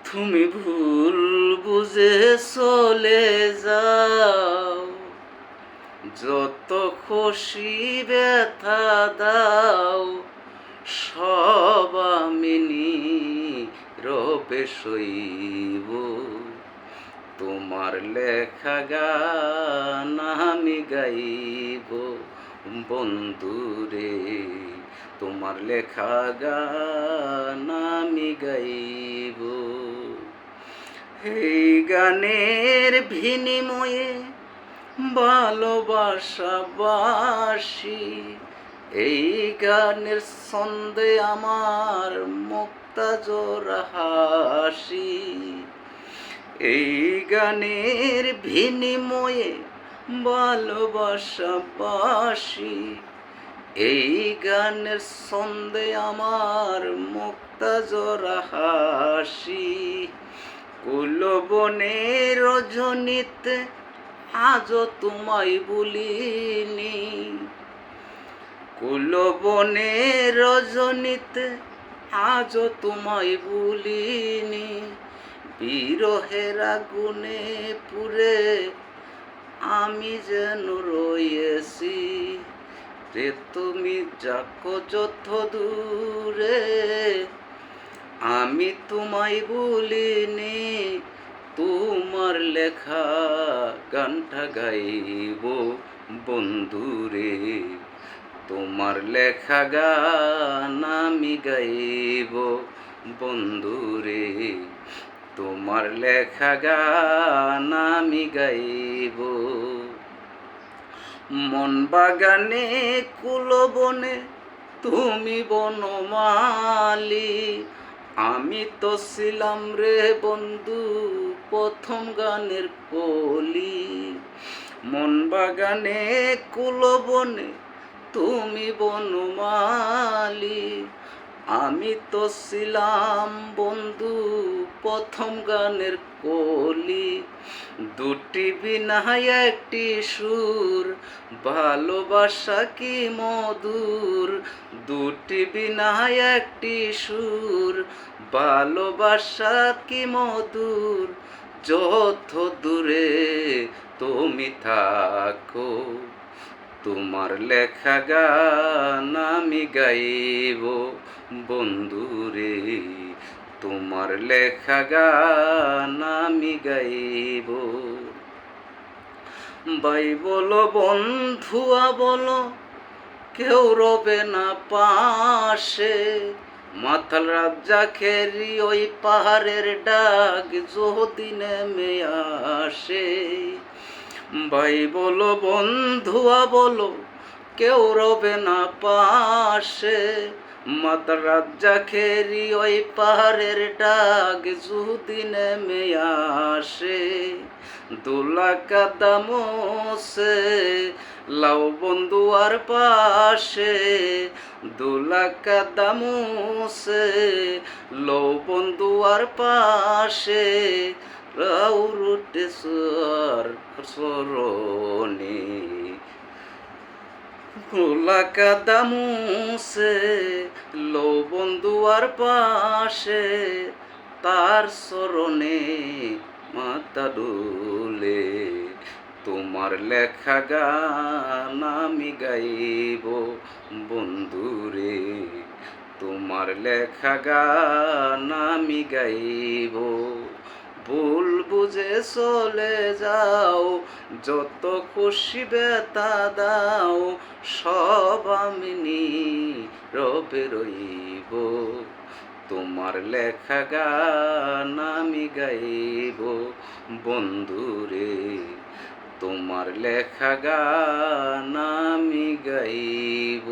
তুমি ভুল বুঝে চলে যাও, যত খুশি ব্যথা দাও, সব আমি নীরবে সইব। তোমার লেখা গান আমি গাইব বন্ধুরে, তোমার লেখা গান আমি গাইব। এই গানের বিনিময়ে ভালোবাসা বাসি, এই গানের ছন্দে আমার মুক্তা জোড়া হাসি। এই গানের বিনিময়ে ভালোবাসা বাসি, এই গানের ছন্দে আমার মুক্তা জোড়া হাসি। কুলবনে রজনীতে আজও তোমায় ভুলিনি, কুলবনে রজনীতে আজও তোমায় ভুলিনি। বিরহের আগুনে পুড়ে আমি যেন রয়েছি, রে তুমি যাকো যত দূরে, আমি তোমায় ভুলিনি। তোমার লেখা গানটা গাইব বন্ধুরে, তোমার লেখা গান আমি গাইব বন্ধুরে, তোমার লেখা গান আমি গাইব। মন বাগানে কুলবনে তুমি বনমালী, আমি তো ছিলাম রে বন্ধু প্রথম গানের কলি। মন বাগানে কুলবনে তুমি বনমালী, আমি তো ছিলাম বন্ধু প্রথম গানের কলি। দুটি বিনা একটি সুর, ভালোবাসা কি মধুর। দুটি বিনা একটি সুর, ভালোবাসা কি মধুর। যত দূরে তুমি থাকো, তোমার লেখা গান আমি গাইব বন্ধুরে, তোমার লেখা গান আমি গাইব। ভাই বলো বন্ধুয়া বলো, কেউ রবে না পাশে। মাতাল রাজ্জাকেরই ওই পাহাড়ের ডাক যদি নেমে আসে। ভাই বলো বন্ধুয়া বলো, কেউ রবে না পাশে। মাতাল রাজ্জাকেরই ওই পাহাড়ের ডাক যদি নেমে আসে। দোলা কাদামোসে লাও বন্ধু আর পাশে, দোলা কাদামোসে লও বন্ধু আর পাশে। রাউরুটে সরণে দোলা কাদামোসে লও বন্ধু আর পাশে, তার স্মরণে মাথা ডোলে। তোমার লেখা গান আমি গাইব বন্ধুরে, তোমার লেখা গান আমি গাইব। ভুল বুঝে চলে যাও, যত খুশি ব্যথা দাও, সব আমি নীরবে রইব। তোমার লেখা গান আমি গাইব বন্ধুরে, তোমার লেখা গান আমি গাইব।